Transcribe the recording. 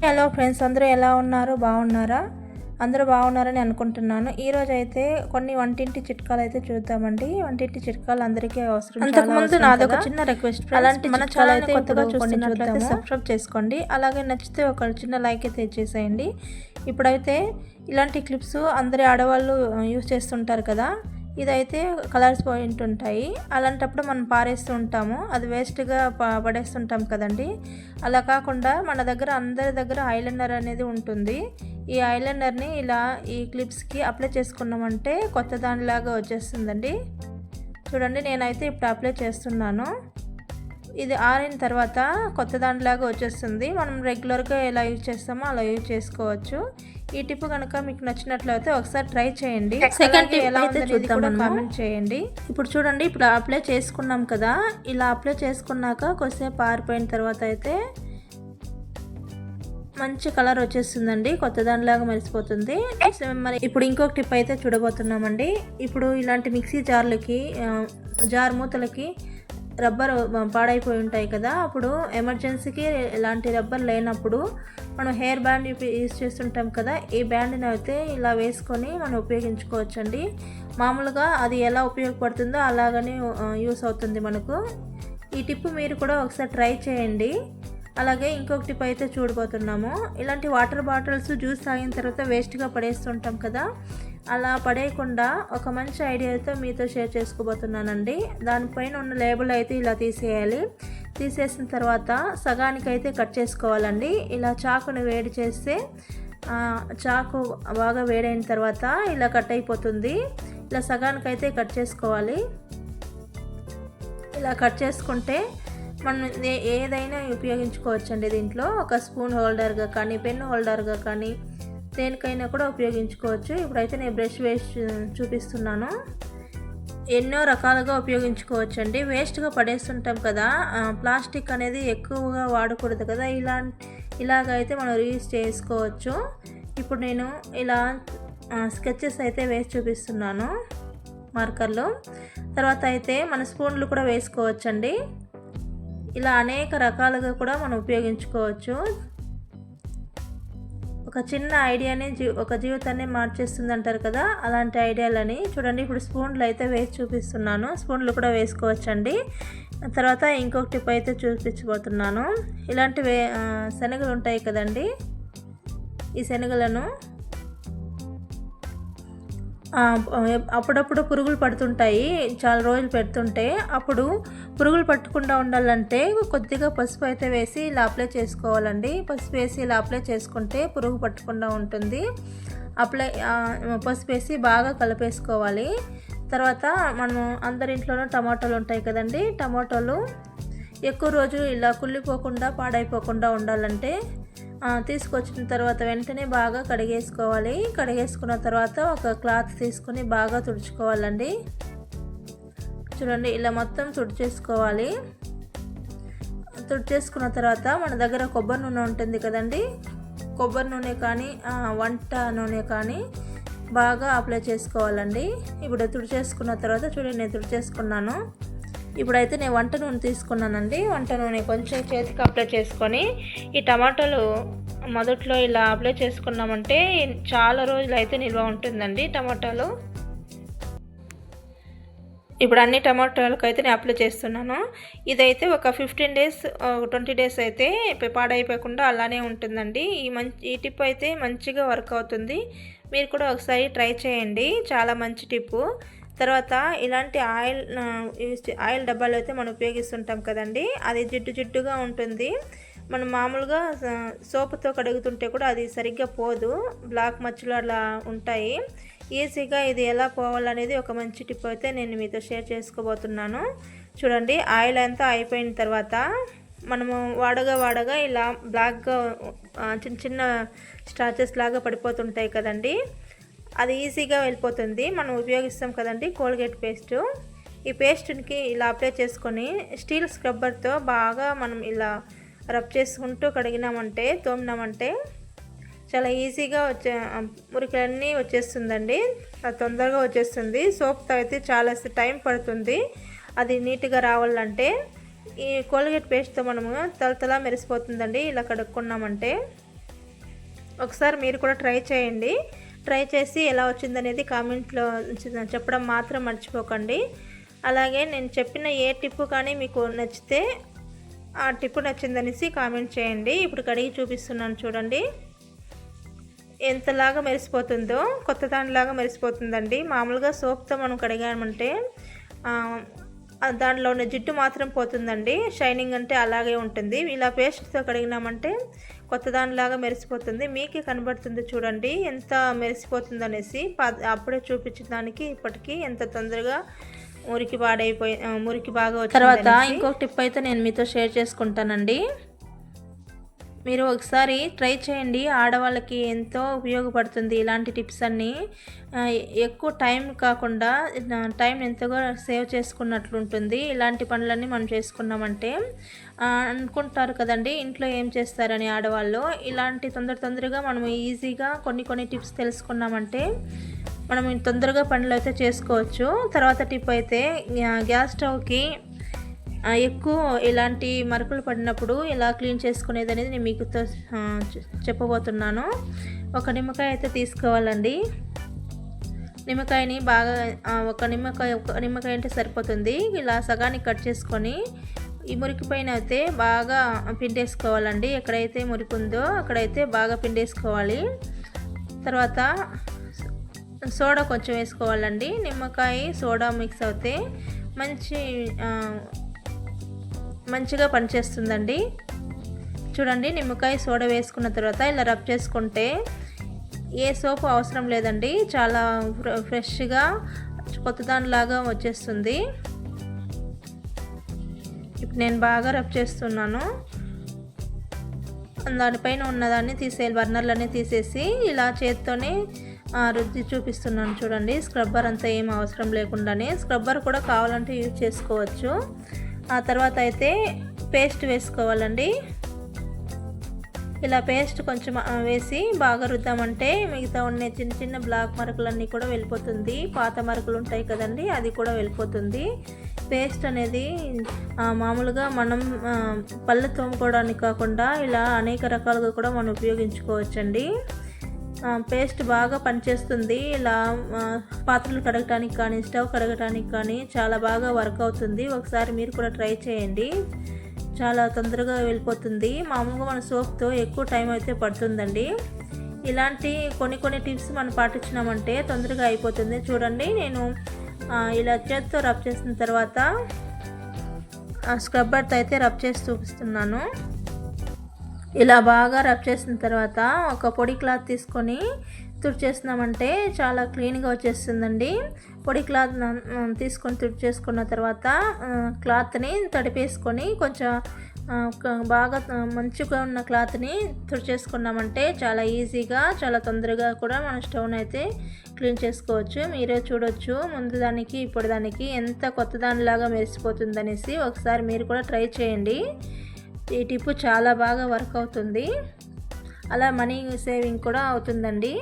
Hello friends, అందరూ ఎలా ఉన్నారు? బాగున్నారా? అందరూ బాగున్నారని అనుకుంటున్నాను. ఈరోజు అయితే కొన్ని వంటింటి చిట్కాలు అయితే చూద్దామండి. వంటింటి చిట్కాలు అందరికీ అవసరం. అంతకుముందు నాదొక చిన్న రిక్వెస్ట్, అలాంటి మన ఛానల్ అయితే కొత్తగా చూస్తున్నట్లయితే సబ్స్క్రైబ్ చేసుకోండి. అలాగే నచ్చితే ఒక చిన్న లైక్ అయితే ఇచ్చేసేయండి. ఇప్పుడైతే ఇలాంటి క్లిప్స్ అందరి ఆడవాళ్ళు యూజ్ చేస్తుంటారు కదా. ఇదైతే కలర్స్ పాయింట్ ఉంటాయి. అలాంటప్పుడు మనం పారేస్తూ ఉంటాము, అది వేస్ట్గా పడేస్తుంటాం కదండి. అలా కాకుండా మన దగ్గర అందరి దగ్గర ఐలైనర్ అనేది ఉంటుంది. ఈ ఐలైనర్ని ఇలా ఈ క్లిప్స్కి అప్లై చేసుకున్నామంటే కొత్త దానిలాగా వచ్చేస్తుందండి. చూడండి, నేనైతే ఇప్పుడు అప్లై చేస్తున్నాను. ఇది ఆరిన తర్వాత కొత్త దానిలాగా వచ్చేస్తుంది. మనం రెగ్యులర్గా ఎలా యూజ్ చేస్తామో అలా యూజ్ చేసుకోవచ్చు. ఈ టిప్ కనుక మీకు నచ్చినట్లయితే ఒకసారి ట్రై చేయండి. సెకండ్ టిప్ ఎలా ఉందో కూడా కామెంట్ చేయండి. ఇప్పుడు చూడండి, ఇప్పుడు అప్లై చేసుకున్నాం కదా. ఇలా అప్లై చేసుకున్నాక కొద్దిసేపు ఆరిపోయిన తర్వాత అయితే మంచి కలర్ వచ్చేస్తుందండి, కొత్త దానిలాగా మెరిసిపోతుంది. మరి ఇప్పుడు ఇంకొక టిప్ అయితే చూడబోతున్నామండి. ఇప్పుడు ఇలాంటి మిక్సీ జార్లకి, జార్ మూతలకి రబ్బర్ పాడైపోయి ఉంటాయి కదా. అప్పుడు ఎమర్జెన్సీకి ఇలాంటి రబ్బర్ లేనప్పుడు మనం హెయిర్ బ్యాండ్ యూజ్ చేస్తుంటాం కదా. ఈ బ్యాండ్ని అయితే ఇలా వేసుకొని మనం ఉపయోగించుకోవచ్చండి. మామూలుగా అది ఎలా ఉపయోగపడుతుందో అలాగనే యూస్ అవుతుంది మనకు. ఈ టిప్ మీరు కూడా ఒకసారి ట్రై చేయండి. అలాగే ఇంకొక టిప్ అయితే చూడబోతున్నాము. ఇలాంటి వాటర్ బాటిల్స్ జ్యూస్ తాగిన తర్వాత వేస్ట్గా పడేస్తుంటాం కదా. అలా పడేయకుండా ఒక మంచి ఐడియాతో మీతో షేర్ చేసుకోబోతున్నానండి. దానిపైన ఉన్న లేబుల్ అయితే ఇలా తీసేయాలి. తీసేసిన తర్వాత సగానికి అయితే కట్ చేసుకోవాలండి. ఇలా చాకుని వేడి చేస్తే చాకు బాగా వేడైన తర్వాత ఇలా కట్ అయిపోతుంది. ఇలా సగానికి అయితే కట్ చేసుకోవాలి. ఇలా కట్ చేసుకుంటే మనం ఏదైనా ఉపయోగించుకోవచ్చండి. దీంట్లో ఒక స్పూన్ హోల్డర్గా కానీ, పెన్ హోల్డర్గా కానీ, దేనికైనా కూడా ఉపయోగించుకోవచ్చు. ఇప్పుడైతే నేను బ్రష్ వేసి చూపిస్తున్నాను. ఎన్నో రకాలుగా ఉపయోగించుకోవచ్చండి. వేస్ట్గా పడేస్తుంటాం కదా, ప్లాస్టిక్ అనేది ఎక్కువగా వాడకూడదు కదా. ఇలాగైతే మనం రీయూజ్ చేసుకోవచ్చు. ఇప్పుడు నేను ఇలా స్కెచెస్ అయితే వేసి చూపిస్తున్నాను మార్కర్లు. తర్వాత అయితే మన స్పూన్లు కూడా వేసుకోవచ్చండి. ఇలా అనేక రకాలుగా కూడా మనం ఉపయోగించుకోవచ్చు. ఒక చిన్న ఐడియాని ఒక జీవితాన్ని మార్చేస్తుంది అంటారు కదా, అలాంటి ఐడియాలని చూడండి. ఇప్పుడు స్పూన్లు అయితే వేసి చూపిస్తున్నాను. స్పూన్లు కూడా వేసుకోవచ్చండి. తర్వాత ఇంకొక టిప్ అయితే చూపించబోతున్నాను. ఇలాంటి శనగలు ఉంటాయి కదండి. ఈ శనగలను అప్పుడప్పుడు పురుగులు పడుతుంటాయి, చాలా రోజులు పెడుతుంటే. అప్పుడు పురుగులు పట్టకుండా ఉండాలంటే కొద్దిగా పసుపు అయితే వేసి ఇలా అప్లై చేసుకోవాలండి. పసుపు వేసి ఇలా అప్లై చేసుకుంటే పురుగు పట్టకుండా ఉంటుంది. పసుపు వేసి బాగా కలిపేసుకోవాలి. తర్వాత మనం అందరింట్లోనూ టమాటాలు ఉంటాయి కదండి. టమాటాలు ఎక్కువ రోజు ఇలా కుళ్ళిపోకుండా పాడైపోకుండా ఉండాలంటే తీసుకొచ్చిన తర్వాత వెంటనే బాగా కడిగేసుకోవాలి. కడిగేసుకున్న తర్వాత ఒక క్లాత్ తీసుకొని బాగా తుడుచుకోవాలండి. చూడండి, ఇలా మొత్తం తుడిచేసుకోవాలి. తుడిచేసుకున్న తర్వాత మన దగ్గర కొబ్బరి నూనె ఉంటుంది కదండి. కొబ్బరి నూనె కానీ, వంట నూనె కానీ బాగా అప్లై చేసుకోవాలండి. ఇప్పుడు తుడిచేసుకున్న తర్వాత చూడండి, నేను తుడిచేసుకున్నాను. ఇప్పుడైతే నేను వంట నూనె తీసుకున్నానండి. వంట నూనె కొంచెం చేతికి అప్లై చేసుకొని ఈ టమాటాలు మొదట్లో ఇలా అప్లై చేసుకున్నామంటే చాలా రోజులు అయితే నిల్వ ఉంటుందండి టమాటాలు. ఇప్పుడు అన్ని టమాటాలకు అయితే నేను అప్లై చేస్తున్నాను. ఇదైతే ఒక 15 డేస్ 20 డేస్ అయితే పాడైపోకుండా అలానే ఉంటుందండి. ఈ టిప్ అయితే మంచిగా వర్క్ అవుతుంది. మీరు కూడా ఒకసారి ట్రై చేయండి, చాలా మంచి టిప్పు. తర్వాత ఇలాంటి ఆయిల్ డబ్బాలు అయితే మనం ఉపయోగిస్తుంటాం కదండి. అది జిడ్డుగా ఉంటుంది. మనం మామూలుగా సోపుతో కడుగుతుంటే కూడా అది సరిగ్గా పోదు, బ్లాక్ మచ్చలు అలా ఉంటాయి. ఈజీగా ఇది ఎలా పోవాలనేది ఒక మంచి టిప్ అయితే నేను మీతో షేర్ చేసుకోబోతున్నాను. చూడండి, ఆయిల్ అంతా అయిపోయిన తర్వాత మనము వాడగా ఇలా బ్లాక్గా చిన్న స్టాచెస్ లాగా పడిపోతుంటాయి కదండి. అది ఈజీగా వెళ్ళిపోతుంది. మనం ఉపయోగిస్తాం కదండి కోల్గేట్ పేస్ట్. ఈ పేస్ట్కి ఇలా అప్లై చేసుకొని స్టీల్ స్క్రబ్బర్తో బాగా మనం ఇలా రబ్ చేసుకుంటూ కడిగినామంటే, తోమినామంటే చాలా ఈజీగా మురికలన్నీ వచ్చేస్తుందండి. అది తొందరగా వచ్చేస్తుంది. సోప్తో అయితే చాలా టైం పడుతుంది అది నీట్గా రావాలంటే. ఈ కోల్గేట్ పేస్ట్తో మనము తలతలా మెరిసిపోతుందండి ఇలా కడుక్కున్నామంటే. ఒకసారి మీరు కూడా ట్రై చేయండి. ట్రై చేసి ఎలా వచ్చిందనేది కామెంట్లో చెప్పడం మాత్రం మర్చిపోకండి. అలాగే నేను చెప్పిన ఏ టిప్పు కానీ మీకు నచ్చితే ఆ టిప్పు నచ్చిందనేసి కామెంట్ చేయండి. ఇప్పుడు కడిగి చూపిస్తున్నాను చూడండి. ఎంతలాగా మెరిసిపోతుందో, కొత్త దానిలాగా మెరిసిపోతుందండి. మామూలుగా సోప్తో మనం కడిగామంటే దాంట్లో ఉన్న జిడ్డు మాత్రం పోతుందండి, షైనింగ్ అంటే అలాగే ఉంటుంది. ఇలా పేస్ట్తో కడిగినామంటే కొత్త దానిలాగా మెరిసిపోతుంది. మీకే కనబడుతుంది చూడండి ఎంత మెరిసిపోతుంది అనేసి. అప్పుడే చూపించిన దానికి ఇప్పటికీ ఎంత తొందరగా మురికి బాగా వచ్చింది. తర్వాత ఇంకొక టిప్ అయితే నేను మీతో షేర్ చేసుకుంటానండి. మీరు ఒకసారి ట్రై చేయండి. ఆడవాళ్ళకి ఎంతో ఉపయోగపడుతుంది ఇలాంటి టిప్స్ అన్నీ. ఎక్కువ టైం కాకుండా టైం ఎంతగా సేవ్ చేసుకున్నట్లు ఉంటుంది ఇలాంటి పనులన్నీ మనం చేసుకున్నామంటే. అనుకుంటారు కదండి ఇంట్లో ఏం చేస్తారని ఆడవాళ్ళు. ఇలాంటి తొందరగా మనం ఈజీగా కొన్ని టిప్స్ తెలుసుకున్నామంటే మనం తొందరగా పనులు అయితే చేసుకోవచ్చు. తర్వాత టిప్ అయితే గ్యాస్ స్టవ్కి ఎక్కువ ఇలాంటి మరకలు పడినప్పుడు ఎలా క్లీన్ చేసుకునేది అనేది నేను మీకు చెప్పబోతున్నాను. ఒక నిమ్మకాయ అయితే తీసుకోవాలండి. నిమ్మకాయని బాగా ఒక నిమ్మకాయ అంటే సరిపోతుంది. ఇలా సగానికి కట్ చేసుకొని ఈ మురికి పైన అయితే బాగా పిండేసుకోవాలండి. ఎక్కడైతే మురికి ఉందో అక్కడైతే బాగా పిండేసుకోవాలి. తర్వాత సోడా కొంచెం వేసుకోవాలండి. నిమ్మకాయ సోడా మిక్స్ అవుతే మంచిగా పనిచేస్తుందండి. చూడండి, నిమ్మకాయ సోడా వేసుకున్న తర్వాత ఇలా రబ్ చేసుకుంటే ఏ సోపు అవసరం లేదండి. చాలా ఫ్రెష్గా కొత్త దానిలాగా వచ్చేస్తుంది. ఇప్పుడు నేను బాగా రబ్ చేస్తున్నాను. దానిపైన ఉన్నదాన్ని బర్నర్లన్నీ తీసేసి ఇలా చేత్తోనే రుద్ది చూపిస్తున్నాను చూడండి. స్క్రబ్బర్ అంతా ఏం అవసరం లేకుండానే. స్క్రబ్బర్ కూడా కావాలంటే యూజ్ చేసుకోవచ్చు. ఆ తర్వాత అయితే పేస్ట్ వేసుకోవాలండి. ఇలా పేస్ట్ కొంచెం వేసి బాగా రుద్దామంటే మిగతా ఉన్న చిన్న బ్లాక్ మరకలన్నీ కూడా వెళ్ళిపోతుంది. పాత మరకలు ఉంటాయి కదండి, అది కూడా వెళ్ళిపోతుంది. పేస్ట్ అనేది మామూలుగా మనం పళ్ళు తోముకోవడానికి కాకుండా ఇలా అనేక రకాలుగా కూడా మనం ఉపయోగించుకోవచ్చండి. పేస్ట్ బాగా పనిచేస్తుంది. ఇలా పాత్రలు కడగటానికి కానీ స్టవ్ కడగటానికి కానీ చాలా బాగా వర్క్ అవుతుంది. ఒకసారి మీరు కూడా ట్రై చేయండి. చాలా తొందరగా వెళ్ళిపోతుంది. మామూలుగా మన సోప్తో ఎక్కువ టైం అయితే పడుతుందండి. ఇలాంటి కొన్ని టిప్స్ మనం పాటించినామంటే తొందరగా అయిపోతుంది. చూడండి, నేను ఇలా చేత్తో రబ్ చేసిన తర్వాత స్క్రబ్బర్తో అయితే రబ్ చేసి చూపిస్తున్నాను. ఇలా బాగా రబ్ చేసిన తర్వాత ఒక పొడి క్లాత్ తీసుకొని తుడిచేసినామంటే చాలా క్లీన్గా వచ్చేస్తుందండి. పొడి క్లాత్ తీసుకొని తుడిచేసుకున్న తర్వాత క్లాత్ని తడిపేసుకొని కొంచెం బాగా మంచిగా ఉన్న క్లాత్ని తుడిచేసుకున్నామంటే చాలా ఈజీగా చాలా తొందరగా కూడా మన స్టవ్ని అయితే క్లీన్ చేసుకోవచ్చు. మీరే చూడొచ్చు ముందు దానికి ఇప్పుడు దానికి ఎంత కొత్త దానిలాగా మెరిసిపోతుందనేసి. ఒకసారి మీరు కూడా ట్రై చేయండి. ఈ టిప్పు చాలా బాగా వర్క్ అవుతుంది. అలా మనీ సేవింగ్ కూడా అవుతుందండి.